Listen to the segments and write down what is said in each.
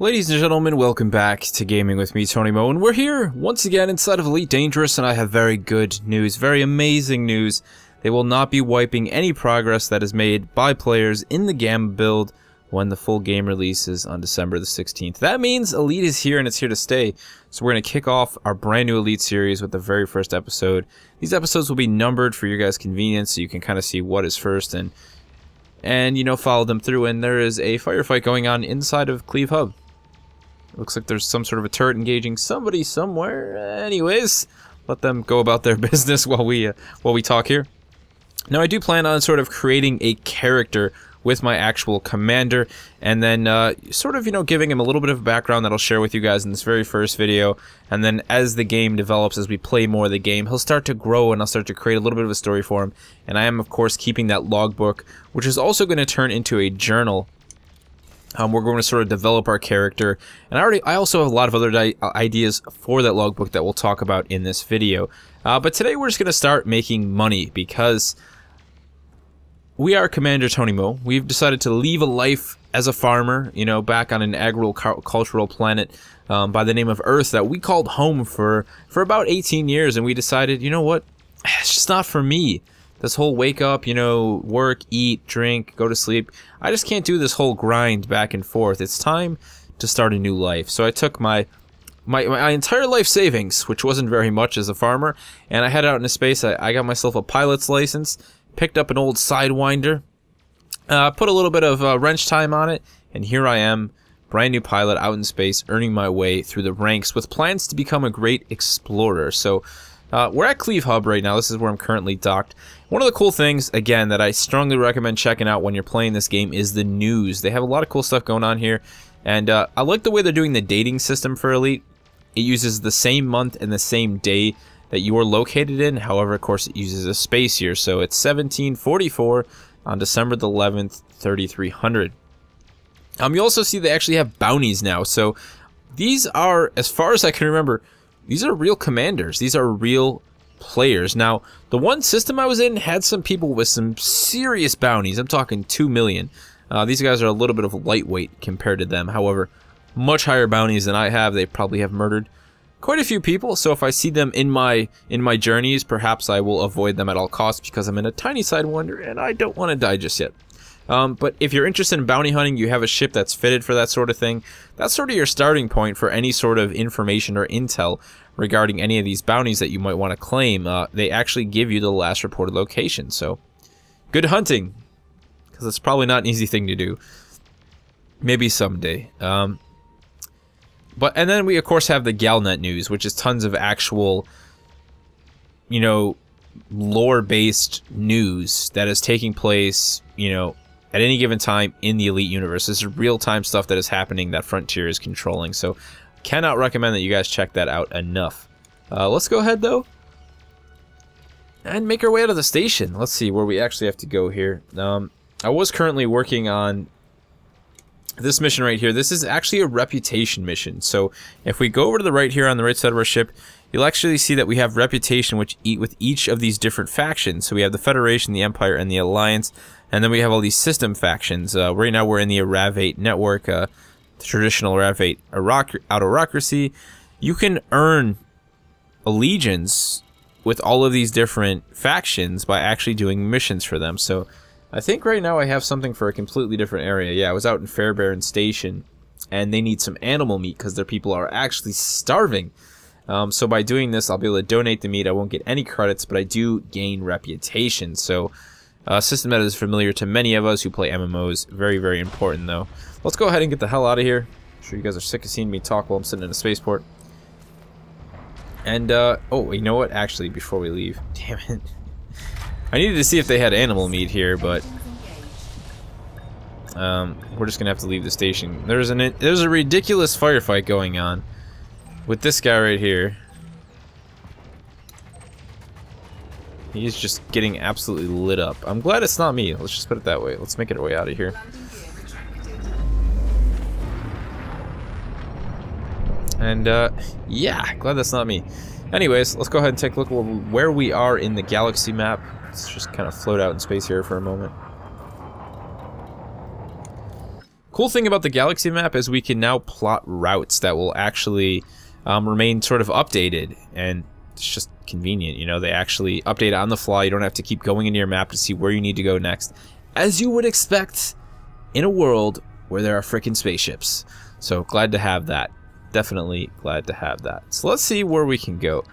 Ladies and gentlemen, welcome back to Gaming with me, Tony Mo, and we're here once again inside of Elite Dangerous, and I have very good news, very amazing news. They will not be wiping any progress that is made by players in the Gamma build when the full game releases on December the 16th. That means Elite is here and it's here to stay, so we're going to kick off our brand new Elite series with the very first episode. These episodes will be numbered for your guys' convenience, so you can kind of see what is first and you know, follow them through. And there is a firefight going on inside of Cleve Hub. Looks like there's some sort of a turret engaging somebody somewhere. Anyways, let them go about their business while we talk here. Now, I do plan on sort of creating a character with my actual commander, and then sort of, you know, giving him a little bit of a background that I'll share with you guys in this very first video. And then as the game develops, as we play more of the game, he'll start to grow and I'll start to create a little bit of a story for him. And I am, of course, keeping that logbook, which is also going to turn into a journal. We're going to sort of develop our character, and I also have a lot of other ideas for that logbook that we'll talk about in this video. But today we're just going to start making money because we are Commander Tony Mo. We've decided to leave a life as a farmer, you know, back on an agricultural planet by the name of Earth that we called home for about 18 years, and we decided, you know what, it's just not for me. This whole wake up, you know, work, eat, drink, go to sleep. I just can't do this whole grind back and forth. It's time to start a new life. So I took my entire life savings, which wasn't very much as a farmer, and I headed out into space. I got myself a pilot's license, picked up an old Sidewinder, put a little bit of wrench time on it, and here I am, brand new pilot out in space, earning my way through the ranks with plans to become a great explorer. So we're at Cleve Hub right now. This is where I'm currently docked. One of the cool things, again, that I strongly recommend checking out when you're playing this game is the news. They have a lot of cool stuff going on here, and I like the way they're doing the dating system for Elite. It uses the same month and the same day that you are located in. However, of course, it uses a space year, so it's 1744 on December the 11th, 3300. You also see they actually have bounties now, so these are, as far as I can remember, these are real commanders. These are real players. Now, the one system I was in had some people with some serious bounties. I'm talking 2 million. These guys are a little bit of lightweight compared to them. However, much higher bounties than I have. They probably have murdered quite a few people. So if I see them in my journeys, perhaps I will avoid them at all costs because I'm in a tiny Sidewinder and I don't want to die just yet. But if you're interested in bounty hunting, you have a ship that's fitted for that sort of thing. That's sort of your starting point for any sort of information or intel regarding any of these bounties that you might want to claim. They actually give you the last reported location. So, good hunting, because it's probably not an easy thing to do. Maybe someday. And then we, of course, have the Galnet news, which is tons of actual, you know, lore-based news that is taking place, you know, at any given time in the Elite universe. This is real-time stuff that is happening that Frontier is controlling, so cannot recommend that you guys check that out enough. Let's go ahead, though, and make our way out of the station. Let's see where we actually have to go here. I was currently working on this mission right here. This is actually a reputation mission, so if we go over to the right here on the right side of our ship, you'll actually see that we have reputation with each of these different factions. So we have the Federation, the Empire, and the Alliance, and then we have all these system factions. Right now we're in the Aravate network, the traditional Aravate autocracy. You can earn allegiance with all of these different factions by actually doing missions for them. So I think right now I have something for a completely different area. Yeah, I was out in Fairbairn Station, and they need some animal meat because their people are actually starving. So by doing this, I'll be able to donate the meat. I won't get any credits, but I do gain reputation. So a system that is familiar to many of us who play MMOs. Very, very important, though. Let's go ahead and get the hell out of here. I'm sure you guys are sick of seeing me talk while I'm sitting in a spaceport. And, oh, you know what? Actually, before we leave, damn it. I needed to see if they had animal meat here, but we're just gonna have to leave the station. There's a ridiculous firefight going on with this guy right here. He's just getting absolutely lit up. I'm glad it's not me. Let's just put it that way. Let's make it our way out of here. And, yeah, glad that's not me. Anyways, let's go ahead and take a look at where we are in the galaxy map. Let's just kind of float out in space here for a moment. Cool thing about the galaxy map is we can now plot routes that will actually remain sort of updated, and it's just convenient, you know, they actually update on the fly. You don't have to keep going into your map to see where you need to go next, as you would expect in a world where there are frickin' spaceships. So glad to have that. Definitely glad to have that. So let's see where we can go.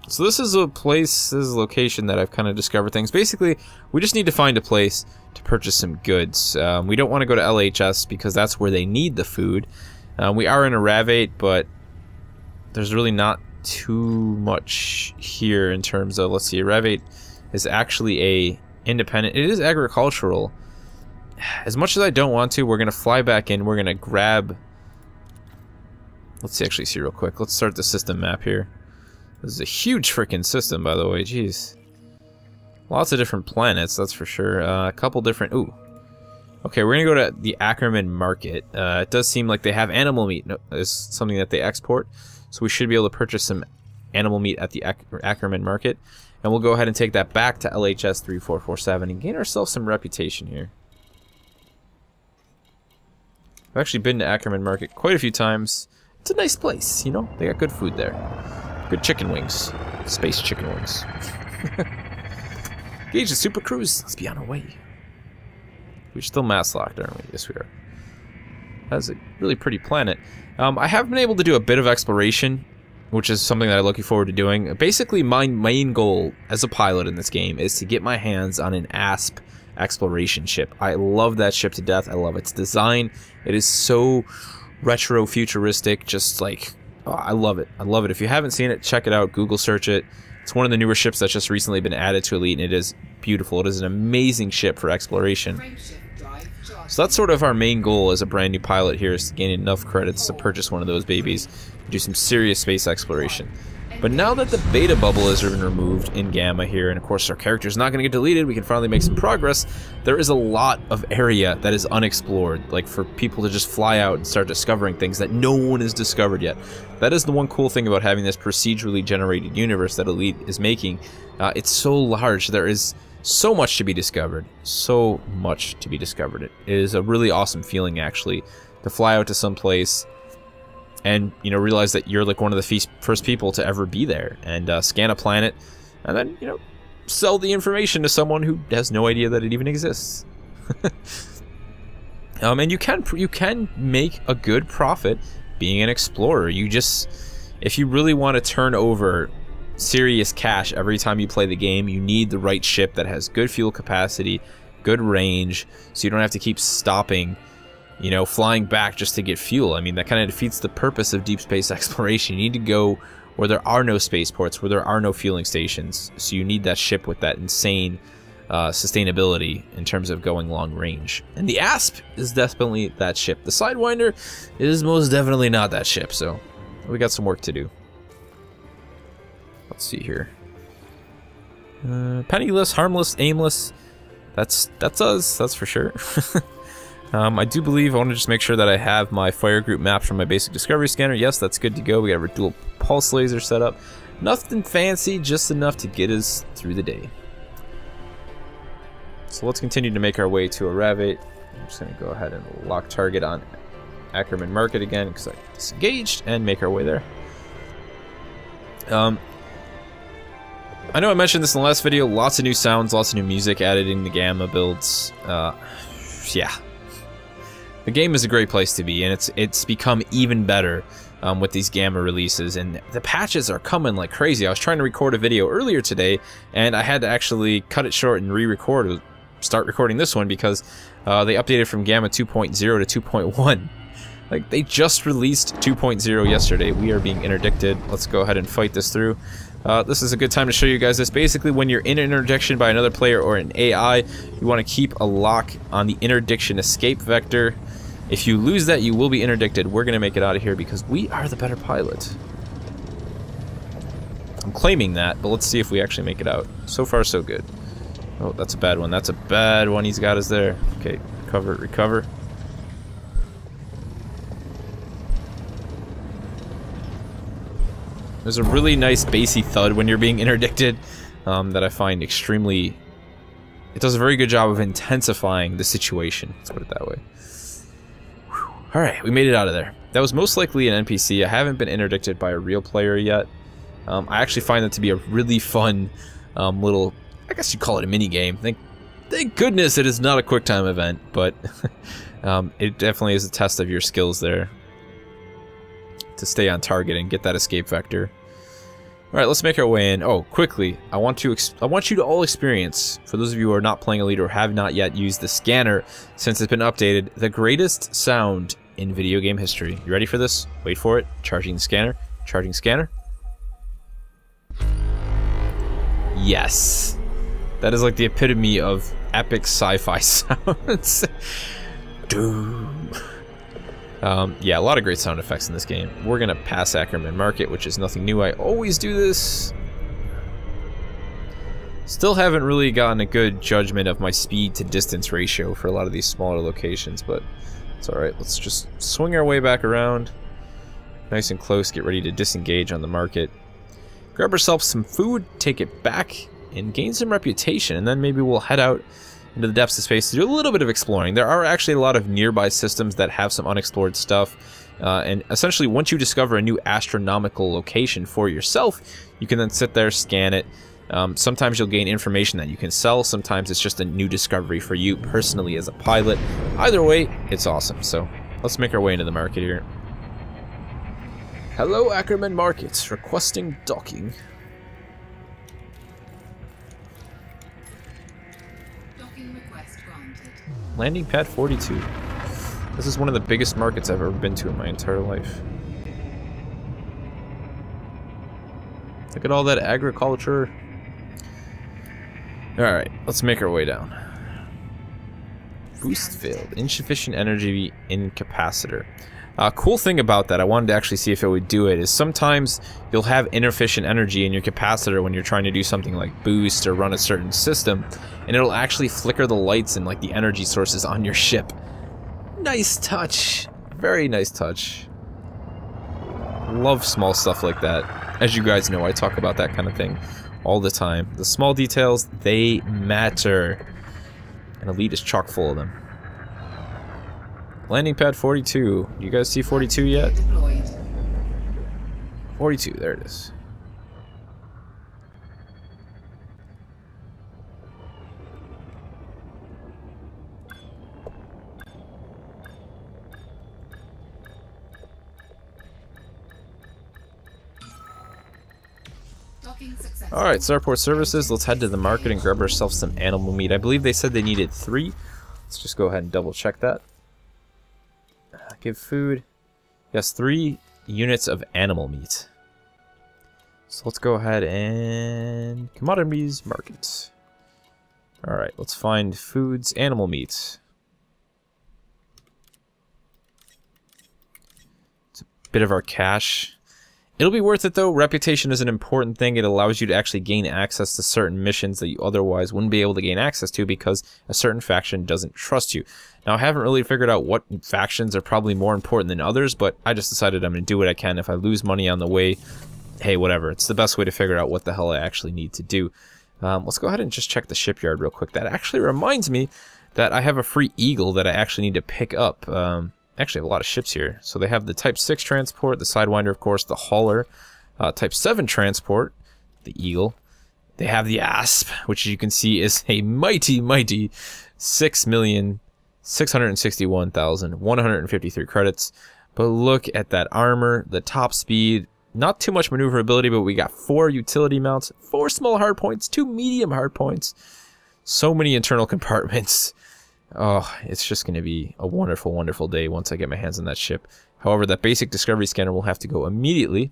So this is a place, this is a location that I've kind of discovered things. Basically, we just need to find a place to purchase some goods. We don't want to go to LHS because that's where they need the food. We are in a Ravate, but there's really not too much here in terms of, let's see, Ravate is actually a independent, it is agricultural. As much as I don't want to, we're going to fly back in, we're going to grab, let's actually see real quick, let's start the system map here. This is a huge freaking system, by the way, jeez. Lots of different planets, that's for sure. A couple different, ooh. Okay, we're going to go to the Ackerman Market. It does seem like they have animal meat. No, it's something that they export. So we should be able to purchase some animal meat at the Ackerman Market. And we'll go ahead and take that back to LHS 3447 and gain ourselves some reputation here. I've actually been to Ackerman Market quite a few times. It's a nice place, you know? They got good food there. Good chicken wings. Space chicken wings. Engage the Super Cruise. Let's be on our way. We're still mass locked, aren't we? Yes, we are. That's a really pretty planet. I have been able to do a bit of exploration, which is something that I'm looking forward to doing. Basically, my main goal as a pilot in this game is to get my hands on an ASP exploration ship. I love that ship to death. I love its design. It is so retro futuristic, just like, oh, I love it. I love it. If you haven't seen it, check it out. Google search it. It's one of the newer ships that's just recently been added to Elite, and it is beautiful. It is an amazing ship for exploration. So that's sort of our main goal as a brand new pilot here, is to gain enough credits to purchase one of those babies and do some serious space exploration. But now that the beta bubble has been removed in Gamma here, and of course our character's not going to get deleted, we can finally make some progress, there is a lot of area that is unexplored, like for people to just fly out and start discovering things that no one has discovered yet. That is the one cool thing about having this procedurally generated universe that Elite is making. It's so large, there is so much to be discovered. So much to be discovered. It is a really awesome feeling, actually, to fly out to some place and, you know, realize that you're like one of the first people to ever be there, and scan a planet, and then, you know, sell the information to someone who has no idea that it even exists. And you can make a good profit being an explorer. You just, if you really want to turn over serious cash every time you play the game, you need the right ship that has good fuel capacity, good range, so you don't have to keep stopping, you know, flying back just to get fuel. I mean, that kind of defeats the purpose of deep space exploration. You need to go where there are no spaceports, where there are no fueling stations, so you need that ship with that insane sustainability in terms of going long range. And the ASP is definitely that ship. The Sidewinder is most definitely not that ship, so we got some work to do. Let's see here. Penniless, harmless, aimless. That's us, that's for sure. I do believe, I want to just make sure that I have my fire group mapped from my basic discovery scanner. Yes, that's good to go. We got our dual pulse laser set up. Nothing fancy, just enough to get us through the day. So let's continue to make our way to a Ravate. I'm just going to go ahead and lock target on Ackerman Market again because I disengaged, and make our way there. I know I mentioned this in the last video, lots of new sounds, lots of new music added in the Gamma builds. Yeah. The game is a great place to be, and it's become even better with these Gamma releases, and the patches are coming like crazy. I was trying to record a video earlier today, and I had to actually cut it short and re-record, start recording this one, because they updated from Gamma 2.0 to 2.1. Like, they just released 2.0 yesterday. We are being interdicted. Let's go ahead and fight this through. This is a good time to show you guys this. Basically, when you're in an interdiction by another player or an AI, you want to keep a lock on the interdiction escape vector. If you lose that, you will be interdicted. We're going to make it out of here because we are the better pilot. I'm claiming that, but let's see if we actually make it out. So far, so good. Oh, that's a bad one. That's a bad one he's got us there. Okay, recover, recover. There's a really nice bassy thud when you're being interdicted that I find extremely it does a very good job of intensifying the situation. Let's put it that way. Alright, we made it out of there. That was most likely an NPC. I haven't been interdicted by a real player yet. I actually find that to be a really fun little, I guess you'd call it a mini game. Thank goodness it is not a QuickTime event, but it definitely is a test of your skills there to stay on target and get that escape vector. Alright, let's make our way in. Oh, quickly, I want you to all experience, for those of you who are not playing Elite or have not yet used the scanner since it's been updated, the greatest sound in video game history. You ready for this? Wait for it. Charging the scanner. Charging scanner. Yes. That is like the epitome of epic sci-fi sounds. Doom. Yeah, a lot of great sound effects in this game. We're gonna pass Ackerman Market, which is nothing new. I always do this. Still haven't really gotten a good judgment of my speed to distance ratio for a lot of these smaller locations, but it's alright. Let's just swing our way back around. Nice and close, get ready to disengage on the market. Grab ourselves some food, take it back, and gain some reputation, and then maybe we'll head out into the depths of space to do a little bit of exploring. There are actually a lot of nearby systems that have some unexplored stuff, and essentially once you discover a new astronomical location for yourself, you can then sit there, scan it. Sometimes you'll gain information that you can sell, sometimes it's just a new discovery for you personally as a pilot. Either way, it's awesome. So let's make our way into the market here. Hello, Ackerman Markets, requesting docking. Docking request granted. Landing pad 42. This is one of the biggest markets I've ever been to in my entire life. Look at all that agriculture. Alright, let's make our way down. Boost failed. Insufficient energy incapacitor. Cool thing about that, I wanted to actually see if it would do it, is sometimes you'll have inefficient energy in your capacitor when you're trying to do something like boost or run a certain system, and it'll actually flicker the lights and like the energy sources on your ship. Nice touch. Very nice touch. Love small stuff like that. As you guys know, I talk about that kind of thing all the time. The small details, they matter. And Elite is chock full of them. Landing pad 42. Do you guys see 42 yet? 42, there it is. Alright, Starport Services, let's head to the market and grab ourselves some animal meat. I believe they said they needed 3. Let's just go ahead and double check that. Give food. Yes, 3 units of animal meat. So let's go ahead and commodities market. Alright, let's find foods, animal meat. It's a bit of our cash. It'll be worth it though. Reputation is an important thing. It allows you to actually gain access to certain missions that you otherwise wouldn't be able to gain access to because a certain faction doesn't trust you. Now, I haven't really figured out what factions are probably more important than others, but I just decided I'm going to do what I can. If I lose money on the way, hey, whatever. It's the best way to figure out what the hell I actually need to do. Let's go ahead and just check the shipyard real quick. That actually reminds me that I have a free Eagle that I actually need to pick up. Actually, I have a lot of ships here. So they have the Type 6 transport, the Sidewinder, of course, the Hauler, Type 7 transport, the Eagle. They have the Asp, which you can see is a mighty, mighty 6,661,153 credits. But look at that armor, the top speed, not too much maneuverability, but we got 4 utility mounts, 4 small hardpoints, 2 medium hardpoints, so many internal compartments. Oh, it's just going to be a wonderful, wonderful day once I get my hands on that ship. However, that basic discovery scanner will have to go immediately.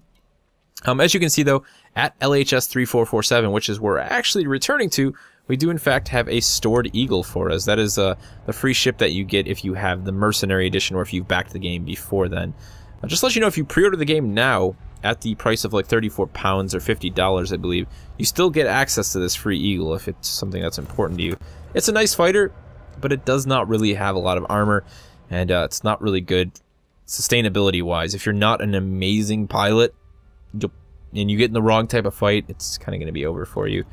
As you can see, though, at LHS 3447, which is where we're actually returning to, we do in fact have a stored Eagle for us. That is the free ship that you get if you have the Mercenary Edition or if you've backed the game before then. Just to let you know, if you pre-order the game now at the price of like £34 or $50, I believe, you still get access to this free Eagle if it's something that's important to you. It's a nice fighter, but it does not really have a lot of armor, and it's not really good sustainability-wise. If you're not an amazing pilot, and you get in the wrong type of fight, it's kind of going to be over for you.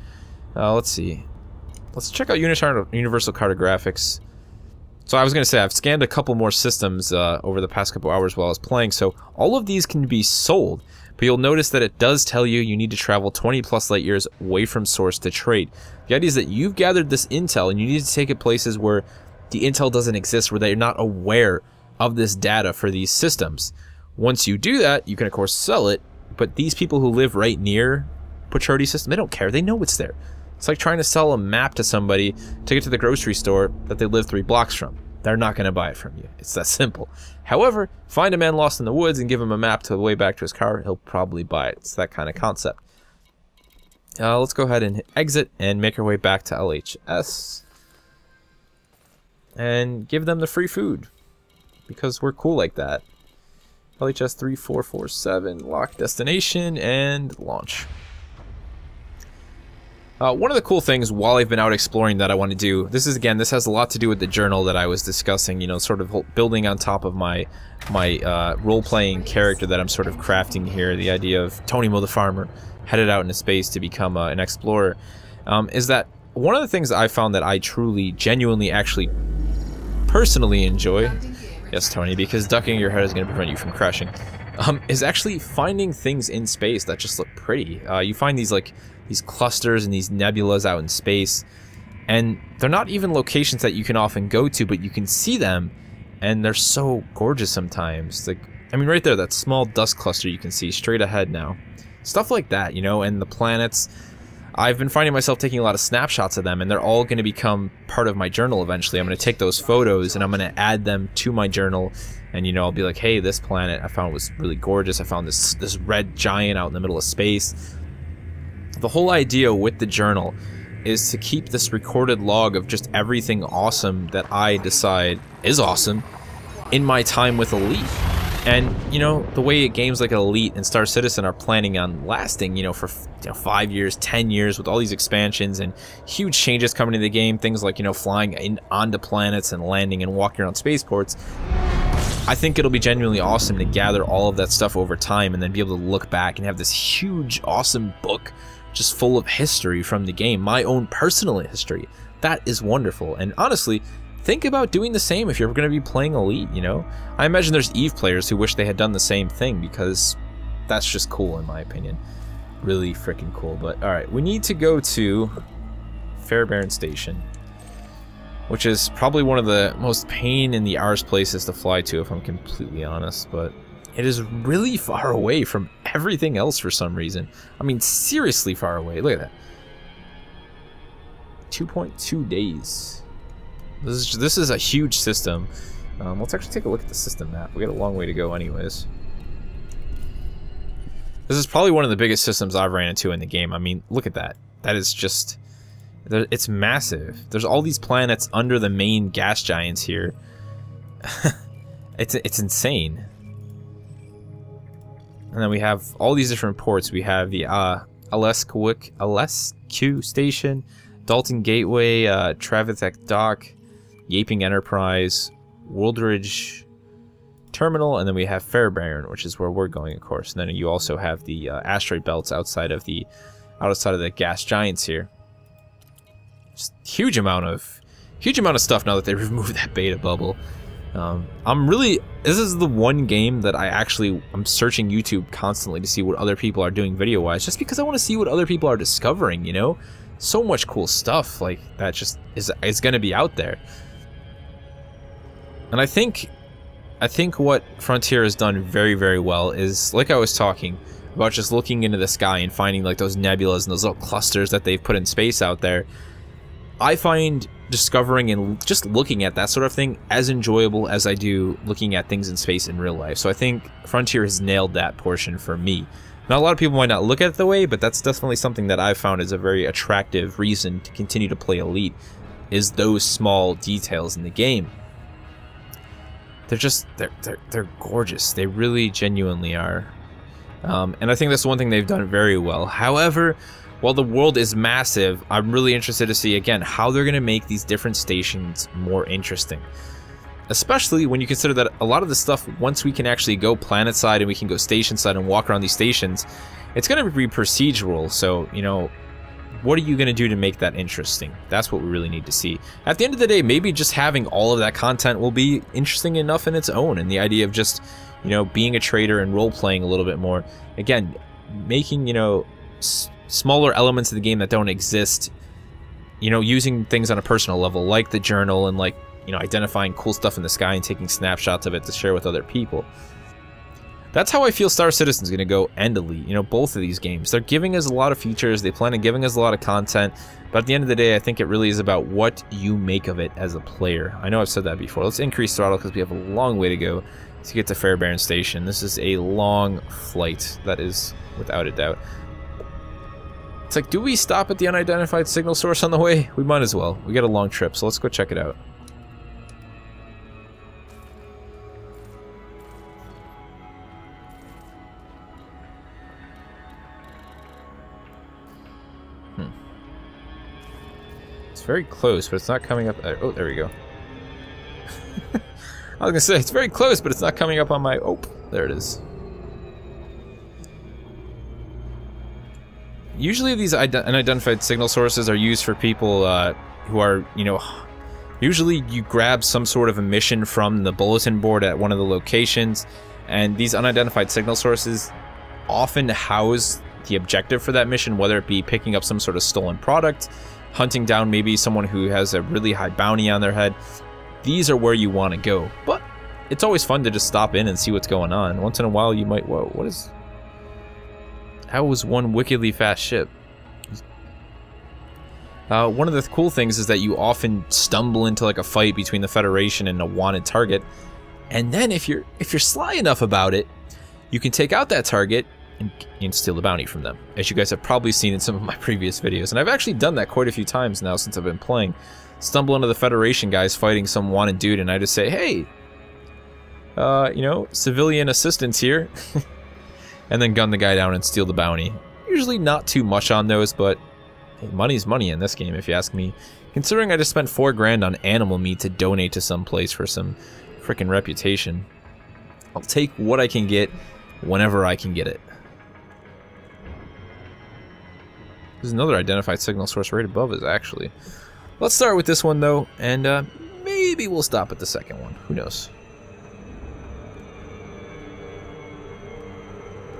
Let's see. let's check out Universal Cartographics. So I was going to say, I've scanned a couple more systems over the past couple hours while I was playing, so all of these can be sold, but you'll notice that it does tell you you need to travel 20 plus light years away from source to trade. The idea is that you've gathered this intel and you need to take it places where the intel doesn't exist, where they're not aware of this data for these systems. Once you do that, you can of course sell it, but these people who live right near Petrodi system, they don't care, they know it's there. It's like trying to sell a map to somebody to get to the grocery store that they live 3 blocks from. They're not going to buy it from you. It's that simple. However, find a man lost in the woods and give him a map to the way back to his car, he'll probably buy it. It's that kind of concept. Let's go ahead and hit exit and make our way back to LHS. And give them the free food. Because we're cool like that. LHS 3447, lock destination, and launch. One of the cool things while I've been out exploring that I want to do, this has a lot to do with the journal that I was discussing, you know, sort of building on top of my role-playing character that I'm sort of crafting here, the idea of Tony Mo the farmer, headed out into space to become an explorer, is that one of the things I found that I truly, genuinely, actually, personally enjoy, yes Tony, because ducking your head is going to prevent you from crashing, is actually finding things in space that just look pretty. You find these clusters and these nebulas out in space, and they're not even locations that you can often go to, but you can see them, and they're so gorgeous sometimes. Like, I mean, right there, that small dust cluster you can see straight ahead now. Stuff like that, you know, and the planets. I've been finding myself taking a lot of snapshots of them, and they're all going to become part of my journal eventually. I'm going to take those photos, and I'm going to add them to my journal, and, you know, I'll be like, hey, this planet I found was really gorgeous. I found this red giant out in the middle of space. The whole idea with the journal is to keep this recorded log of just everything awesome that I decide is awesome in my time with Elite. And, you know, the way games like Elite and Star Citizen are planning on lasting, you know, for 5 years, 10 years, with all these expansions and huge changes coming to the game, things like, you know, flying onto planets and landing and walking around spaceports, I think it'll be genuinely awesome to gather all of that stuff over time and then be able to look back and have this huge, awesome book just full of history from the game, my own personal history. That is wonderful. And honestly, think about doing the same if you're going to be playing Elite, you know? I imagine there's EVE players who wish they had done the same thing, because that's just cool in my opinion. Really freaking cool. But alright, we need to go to Fairbairn Station, which is probably one of the most pain in the arse places to fly to, if I'm completely honest, but it is really far away from everything else for some reason. I mean, seriously far away. Look at that. 2.2 days. This is a huge system. Let's actually take a look at the system map. We got a long way to go anyways. This is probably one of the biggest systems I've ran into in the game. I mean, look at that. That is just... it's massive. There's all these planets under the main gas giants here. It's insane. And then we have all these different ports. We have the LSQ Station, Dalton Gateway, Travitech Dock, Yaping Enterprise, Woldridge Terminal, and then we have Fairbairn, which is where we're going, of course. And then you also have the asteroid belts outside of the gas giants here. Just huge amount of stuff now that they removed that beta bubble. This is the one game that I'm searching YouTube constantly to see what other people are doing video-wise, just because I want to see what other people are discovering, you know? So much cool stuff like that just is going to be out there. And I think what Frontier has done very, very well is, like I was talking about, just looking into the sky and finding like those nebulas and those little clusters that they've put in space out there. I find discovering and just looking at that sort of thing as enjoyable as I do looking at things in space in real life. So I think Frontier has nailed that portion for me. Now, a lot of people might not look at it the way, but that's definitely something that I've found is a very attractive reason to continue to play Elite, is those small details in the game. They're gorgeous. They really genuinely are. And I think that's one thing they've done very well. However, while the world is massive, I'm really interested to see, again, how they're going to make these different stations more interesting. Especially when you consider that a lot of the stuff, once we can actually go planet side and we can go station side and walk around these stations, it's going to be procedural. So, you know, what are you going to do to make that interesting? That's what we really need to see. At the end of the day, maybe just having all of that content will be interesting enough in its own, and the idea of just, you know, being a trader and role-playing a little bit more. Again, making, you know, smaller elements of the game that don't exist, you know, using things on a personal level, like the journal and, like, you know, identifying cool stuff in the sky and taking snapshots of it to share with other people. That's how I feel Star Citizen's gonna go end Elite. You know, both of these games. They're giving us a lot of features, they plan on giving us a lot of content, but at the end of the day, I think it really is about what you make of it as a player. I know I've said that before. Let's increase throttle because we have a long way to go to get to Fairbairn Station. This is a long flight, that is without a doubt. It's like, do we stop at the unidentified signal source on the way? We might as well. We got a long trip, so let's go check it out. It's very close, but it's not coming up. Oh, there we go. I was gonna say, it's very close, but it's not coming up on my... Oh, there it is. Usually these unidentified signal sources are used for people who are, you know... Usually you grab some sort of a mission from the bulletin board at one of the locations, and these unidentified signal sources often house the objective for that mission, whether it be picking up some sort of stolen product, hunting down maybe someone who has a really high bounty on their head. These are where you want to go. But it's always fun to just stop in and see what's going on. Once in a while you might... Whoa, what is... How was one wickedly fast ship? One of the cool things is that you often stumble into like a fight between the Federation and a wanted target. And then if you're sly enough about it, you can take out that target and steal the bounty from them, as you guys have probably seen in some of my previous videos. And I've actually done that quite a few times now since I've been playing. Stumble into the Federation guys fighting some wanted dude, and I just say, hey, you know, civilian assistance here. And then gun the guy down and steal the bounty. Usually not too much on those, but hey, money's money in this game, if you ask me. Considering I just spent $4 grand on animal meat to donate to some place for some freaking reputation. I'll take what I can get whenever I can get it. There's another identified signal source right above us, actually. Let's start with this one, though, and maybe we'll stop at the second one. Who knows?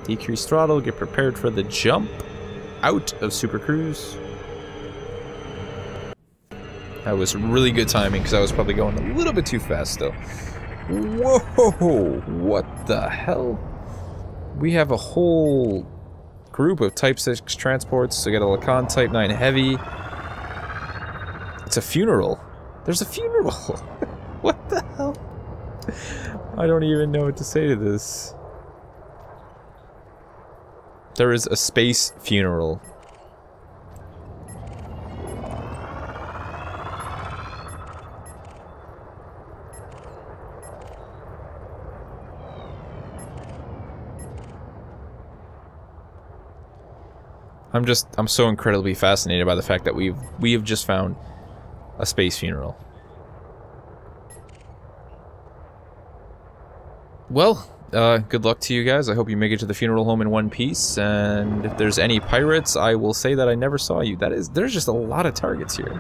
Decrease throttle, get prepared for the jump out of Super Cruise. That was really good timing, because I was probably going a little bit too fast, still. Whoa! What the hell? We have a whole group of Type 6 transports. So we got a Lacan Type 9 Heavy. It's a funeral. There's a funeral. What the hell? I don't even know what to say to this. There is a space funeral. I'm so incredibly fascinated by the fact that we have just found a space funeral. Well, good luck to you guys. I hope you make it to the funeral home in one piece, and if there's any pirates, I will say that I never saw you. There's just a lot of targets here.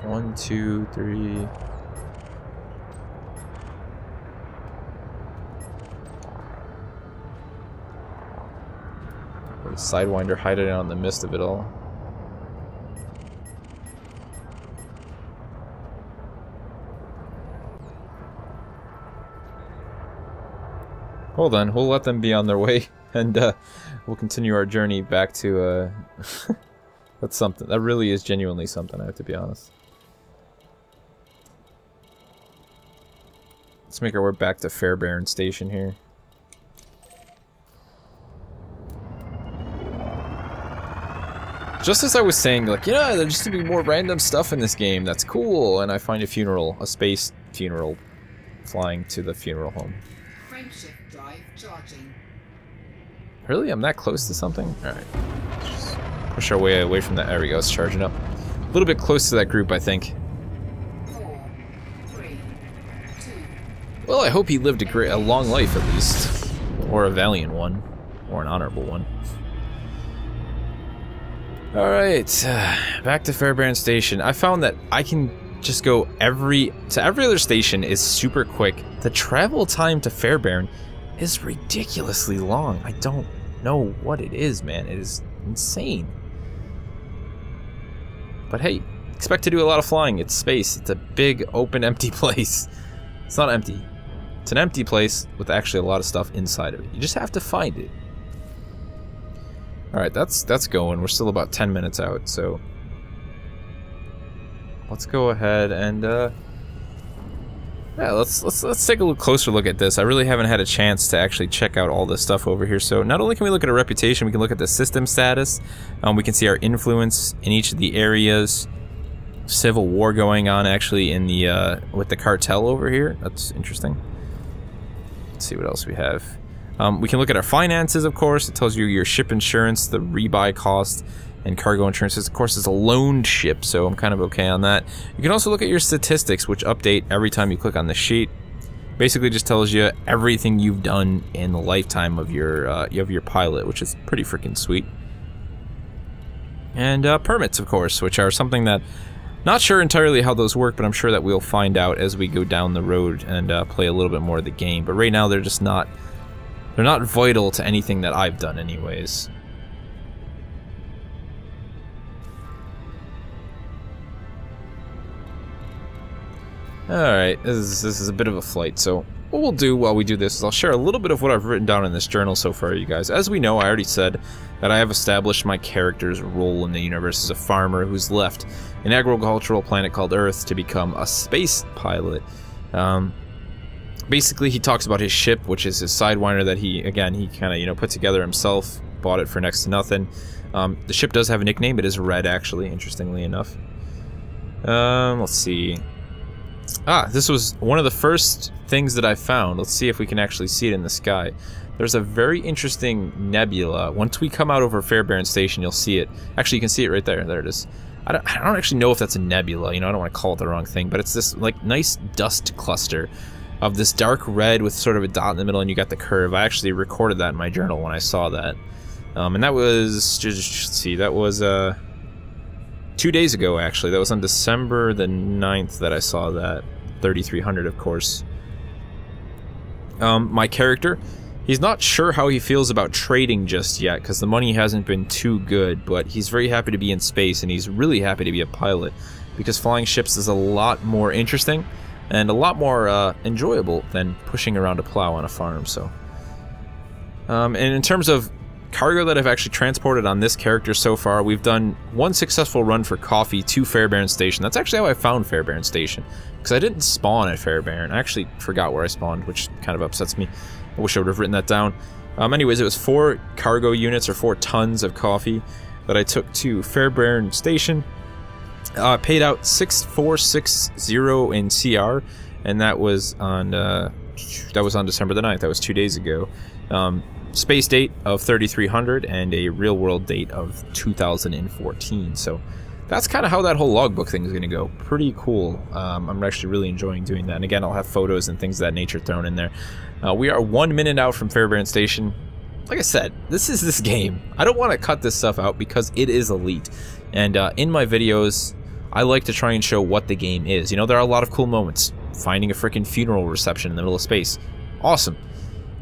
1, 2, 3... Sidewinder hiding out in the midst of it all. Hold on, we'll let them be on their way, and we'll continue our journey back to that's something. That really is genuinely something, I have to be honest. Let's make our way back to Fairbairn Station here. Just as I was saying, like, yeah, there's just gonna be more random stuff in this game that's cool, and I find a funeral, a space funeral, flying to the funeral home. Frameshift drive charging. Really? I'm that close to something? Alright. Just push our way away from that. There we go, it's charging up. A little bit close to that group, I think. 4, 3, 2. Well, I hope he lived a long life, at least. Or a valiant one. Or an honorable one. Alright, back to Fairbairn Station. I found that I can just go to every other station is super quick. The travel time to Fairbairn is ridiculously long. I don't know what it is, man. It is insane. But hey, expect to do a lot of flying. It's space. It's a big, open, empty place. It's not empty. It's an empty place with actually a lot of stuff inside of it. You just have to find it. Alright, that's going. We're still about 10 minutes out, so let's go ahead and yeah, let's take a little closer look at this. I really haven't had a chance to actually check out all this stuff over here. So not only can we look at our reputation, we can look at the system status. We can see our influence in each of the areas. Civil war going on actually in the with the cartel over here. That's interesting. Let's see what else we have. We can look at our finances, of course. It tells you your ship insurance, the rebuy cost, and cargo insurance. Of course, it's a loaned ship, so I'm kind of okay on that. You can also look at your statistics, which update every time you click on the sheet. Basically just tells you everything you've done in the lifetime of your pilot, which is pretty freaking sweet. And permits, of course, which are something that... Not sure entirely how those work, but I'm sure that we'll find out as we go down the road and play a little bit more of the game. But right now, they're just not... They're not vital to anything that I've done anyways. Alright, this is a bit of a flight, so what we'll do while we do this is I'll share a little bit of what I've written down in this journal so far, you guys. As we know, I already said that I have established my character's role in the universe as a farmer who's left an agricultural planet called Earth to become a space pilot. Basically, he talks about his ship, which is his Sidewinder that he kind of, put together himself, bought it for next to nothing. The ship does have a nickname. It is Red, actually, interestingly enough. Let's see. This was one of the first things that I found. Let's see if we can actually see it in the sky. There's a very interesting nebula. Once we come out over Fairbairn Station, you'll see it. Actually, you can see it right there. There it is. I don't actually know if that's a nebula. I don't want to call it the wrong thing, but it's this, like, nice dust cluster of this dark red with sort of a dot in the middle, and you got the curve. I actually recorded that in my journal when I saw that. And that was, let's see, that was 2 days ago, actually. That was on December the 9th that I saw that. 3300, of course. My character, he's not sure how he feels about trading just yet, because the money hasn't been too good, but he's very happy to be in space, and he's really happy to be a pilot, because flying ships is a lot more interesting, and a lot more enjoyable than pushing around a plow on a farm, so. And in terms of cargo that I've actually transported on this character so far, we've done one successful run for coffee to Fairbairn Station. That's actually how I found Fairbairn Station, because I didn't spawn at Fairbairn. I actually forgot where I spawned, which kind of upsets me. I wish I would have written that down. Anyways, it was 4 cargo units, or 4 tons of coffee that I took to Fairbairn Station. Paid out 6460 in CR, and that was on December the 9th. That was 2 days ago. Space date of 3300 and a real world date of 2014. So that's kind of how that whole logbook thing is going to go. Pretty cool. I'm actually really enjoying doing that. And again, I'll have photos and things of that nature thrown in there. We are 1 minute out from Fairbairn Station. Like I said, this is this game. I don't want to cut this stuff out because it is elite. And in my videos, I like to try and show what the game is. There are a lot of cool moments. Finding a freaking funeral reception in the middle of space. Awesome.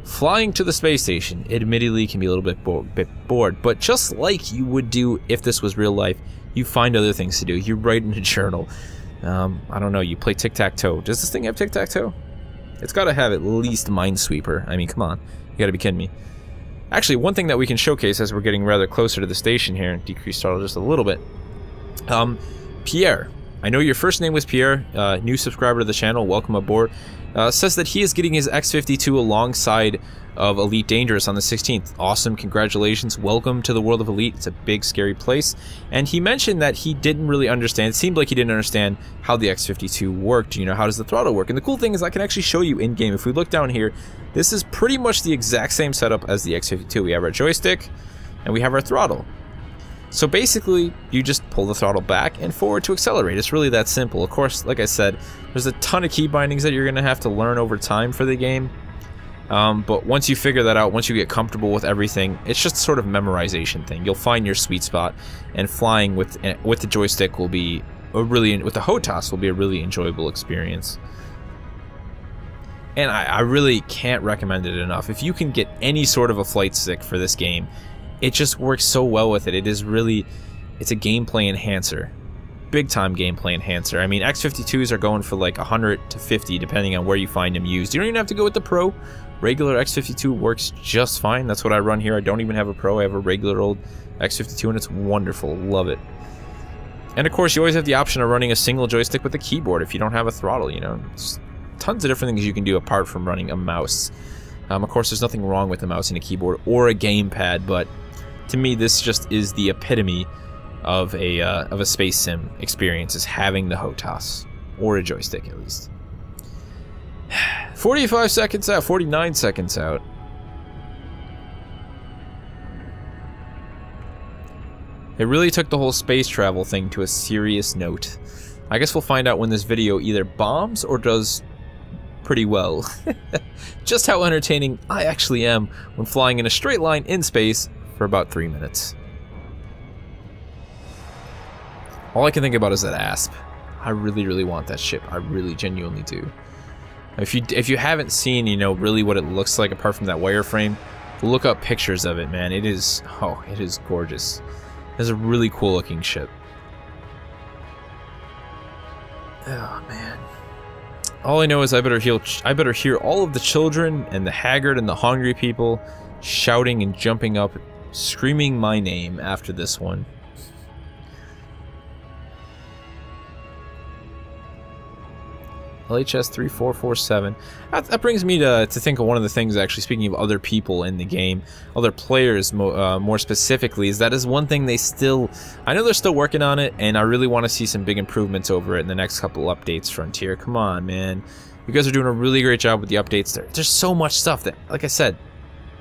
Flying to the space station, admittedly, can be a little bit bored, but just like you would do if this was real life, you find other things to do. You write in a journal. I don't know, you play tic-tac-toe. Does this thing have tic-tac-toe? It's got to have at least Minesweeper. I mean, come on. You got to be kidding me. Actually, one thing that we can showcase as we're getting rather closer to the station here, and decrease throttle just a little bit. Pierre. I know your first name was Pierre, new subscriber to the channel, welcome aboard. Says that he is getting his X-52 alongside of Elite Dangerous on the 16th. Awesome, congratulations, welcome to the world of Elite. It's a big, scary place. And he mentioned that he didn't really understand, it seemed like he didn't understand how the X-52 worked, how does the throttle work? And the cool thing is I can actually show you in-game. If we look down here, this is pretty much the exact same setup as the X-52. We have our joystick, and we have our throttle. So basically, you just pull the throttle back and forward to accelerate. It's really that simple. Of course, like I said, there's a ton of key bindings that you're going to have to learn over time for the game. But once you figure that out, once you get comfortable with everything, it's just sort of memorization thing. You'll find your sweet spot, and flying with the joystick will be with the HOTAS will be a really enjoyable experience. And I really can't recommend it enough. If you can get any sort of a flight stick for this game, it just works so well with it. It's a gameplay enhancer. Big time gameplay enhancer. I mean, X-52s are going for like 100 to 50 depending on where you find them used. You don't even have to go with the Pro. Regular X-52 works just fine. That's what I run here. I don't even have a Pro. I have a regular old X-52 and it's wonderful. Love it. And of course, you always have the option of running a single joystick with a keyboard if you don't have a throttle, you know. It's tons of different things you can do apart from running a mouse. Of course, there's nothing wrong with a mouse and a keyboard or a gamepad, but to me, this just is the epitome of a space sim experience, is having the HOTAS, or a joystick at least. 45 seconds out, 49 seconds out. It really took the whole space travel thing to a serious note. I guess we'll find out when this video either bombs or does pretty well. Just how entertaining I actually am when flying in a straight line in space for about 3 minutes. All I can think about is that ASP. I really, really want that ship. I really genuinely do. If you haven't seen, you know, really what it looks like apart from that wireframe, look up pictures of it, man. It is gorgeous. It's a really cool looking ship. Oh man. All I know is I better hear all of the children and the haggard and the hungry people shouting and jumping up, screaming my name after this one. LHS 3447. That brings me to think of one of the things, actually, speaking of other people in the game, other players more specifically, is that is one thing they still... I know they're still working on it, and I really want to see some big improvements over it in the next couple updates, Frontier. Come on, man. You guys are doing a really great job with the updates. There's so much stuff that, like I said,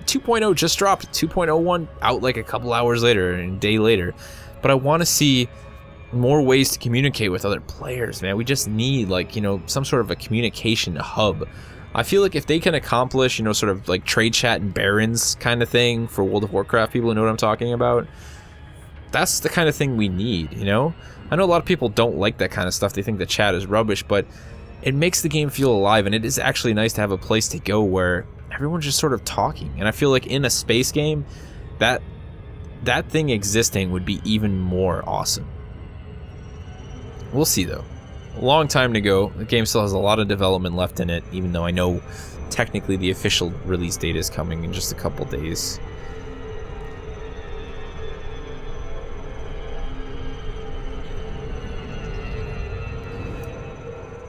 2.0 just dropped. 2.01 out like a couple hours later, and a day later. But I want to see more ways to communicate with other players, man. We just need, like, you know, some sort of a communication hub. I feel like if they can accomplish, you know, sort of like trade chat and barons kind of thing for World of Warcraft people who know what I'm talking about, that's the kind of thing we need, you know? I know a lot of people don't like that kind of stuff. They think the chat is rubbish, but it makes the game feel alive, and it is actually nice to have a place to go where everyone's just sort of talking. And I feel like in a space game, that thing existing would be even more awesome. We'll see, though. A long time to go. The game still has a lot of development left in it, even though I know technically the official release date is coming in just a couple days.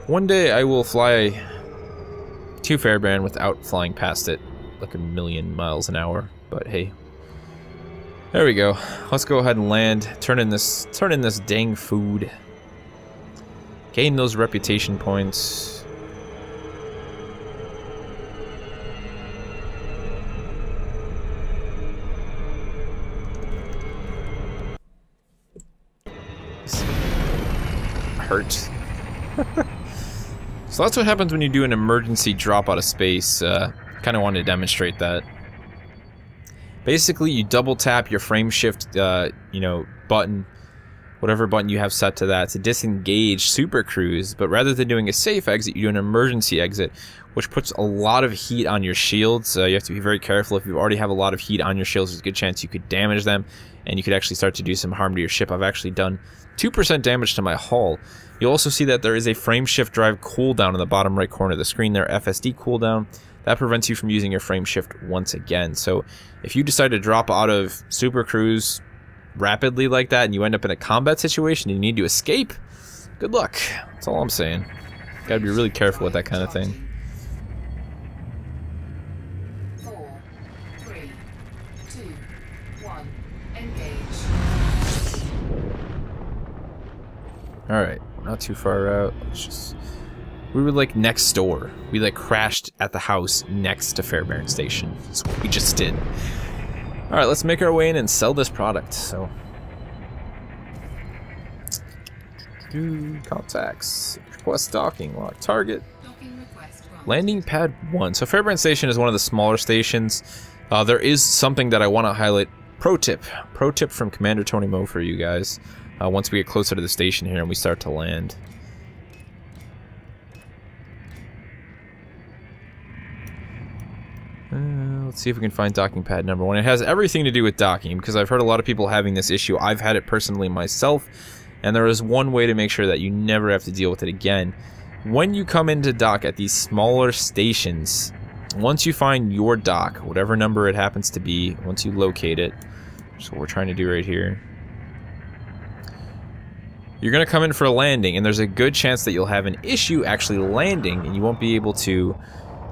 One day I will fly to Fairbairn without flying past it like a million miles an hour, but hey. There we go. Let's go ahead and land. Turn in this dang food. Gain those reputation points. Hurt. So that's what happens when you do an emergency drop out of space. Kind of wanted to demonstrate that. Basically, you double tap your frame shift, you know, button, whatever button you have set to that, to disengage Super Cruise, but rather than doing a safe exit, you do an emergency exit, which puts a lot of heat on your shields. You have to be very careful. If you already have a lot of heat on your shields, there's a good chance you could damage them, and you could actually start to do some harm to your ship. I've actually done 2% damage to my hull. You'll also see that there is a frame shift drive cooldown in the bottom right corner of the screen there, FSD cooldown. That prevents you from using your frame shift once again. So if you decide to drop out of Super Cruise rapidly like that and you end up in a combat situation and you need to escape, good luck. That's all I'm saying. Gotta be really careful with that kind of thing. 4, 3, 2, 1, engage. Alright, not too far out. Let's just... We were like next door. We like crashed at the house next to Fairbairn Station. That's what we just did. Alright, let's make our way in and sell this product. So, contacts. Request docking. Lock target. Docking request granted. Landing pad 1. So Fairbrand Station is one of the smaller stations. There is something that I want to highlight. Pro tip from Commander Tony Mo for you guys. Once we get closer to the station here and we start to land. Let's see if we can find docking pad number 1. It has everything to do with docking, because I've heard a lot of people having this issue. I've had it personally myself, and there is one way to make sure that you never have to deal with it again. When you come into dock at these smaller stations, once you find your dock, whatever number it happens to be, once you locate it, which is what we're trying to do right here, you're going to come in for a landing, and there's a good chance that you'll have an issue actually landing, and you won't be able to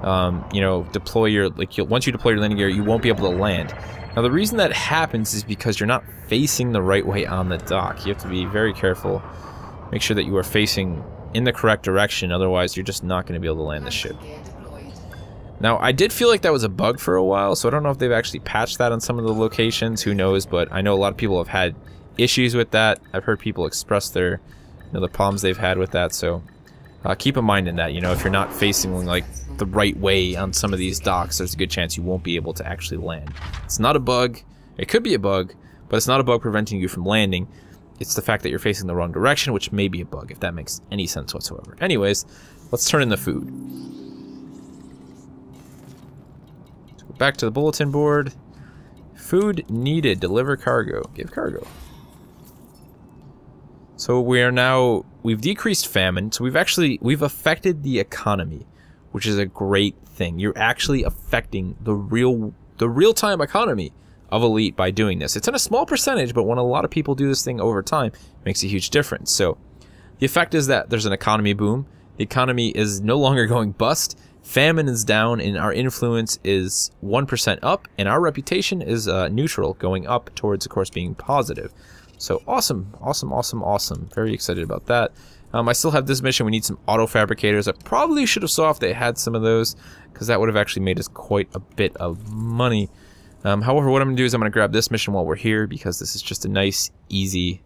you know, deploy your, once you deploy your landing gear, you won't be able to land. Now the reason that happens is because you're not facing the right way on the dock. You have to be very careful. Make sure that you are facing in the correct direction, otherwise you're just not going to be able to land the ship. Now I did feel like that was a bug for a while, so I don't know if they've actually patched that on some of the locations, who knows, but I know a lot of people have had issues with that. I've heard people express their, you know, the problems they've had with that, so keep in mind in that, you know, if you're not facing like the right way on some of these docks, there's a good chance you won't be able to actually land. It's not a bug. It could be a bug, but it's not a bug preventing you from landing. It's the fact that you're facing the wrong direction, which may be a bug, if that makes any sense whatsoever. Anyways, let's turn in the food. So back to the bulletin board. Food needed. Deliver cargo. Give cargo. So we are now, we've decreased famine, so we've affected the economy, which is a great thing. You're actually affecting the real-time economy of Elite by doing this. It's in a small percentage, but when a lot of people do this thing over time, it makes a huge difference. So the effect is that there's an economy boom. The economy is no longer going bust. Famine is down, and our influence is 1% up, and our reputation is neutral, going up towards, of course, being positive. So awesome, awesome, awesome, awesome. Very excited about that. I still have this mission. We need some auto fabricators. I probably should have saw if they had some of those, because that would have actually made us quite a bit of money. However, what I'm going to do is I'm going to grab this mission while we're here, because this is just a nice, easy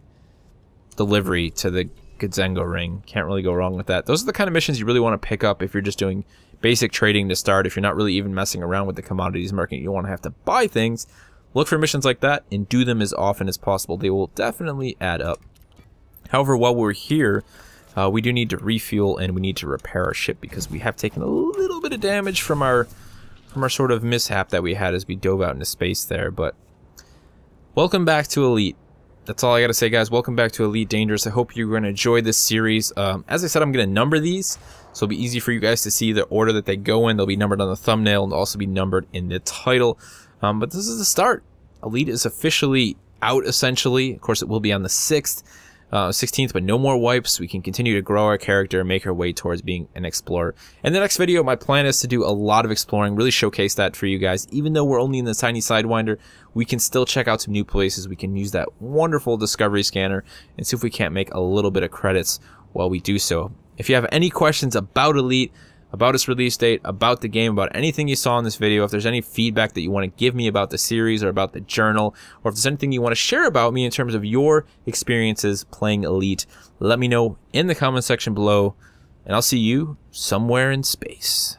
delivery to the Gudzengo ring. Can't really go wrong with that. Those are the kind of missions you really want to pick up if you're just doing basic trading to start. If you're not really even messing around with the commodities market, you want to have to buy things. Look for missions like that and do them as often as possible. They will definitely add up. However, while we're here, we do need to refuel and we need to repair our ship, because we have taken a little bit of damage from our sort of mishap that we had as we dove out into space there. But welcome back to Elite. That's all I gotta say, guys. Welcome back to Elite Dangerous. I hope you're gonna enjoy this series. As I said, I'm gonna number these, so it'll be easy for you guys to see the order that they go in. They'll be numbered on the thumbnail and also be numbered in the title. But this is the start. Elite is officially out, essentially. Of course, it will be on the 16th, but no more wipes. We can continue to grow our character and make our way towards being an explorer. In the next video, my plan is to do a lot of exploring, really showcase that for you guys. Even though we're only in the tiny Sidewinder, we can still check out some new places. We can use that wonderful discovery scanner and see if we can't make a little bit of credits while we do so. If you have any questions about Elite, about its release date, about the game, about anything you saw in this video, if there's any feedback that you want to give me about the series or about the journal, or if there's anything you want to share about me in terms of your experiences playing Elite, let me know in the comment section below, and I'll see you somewhere in space.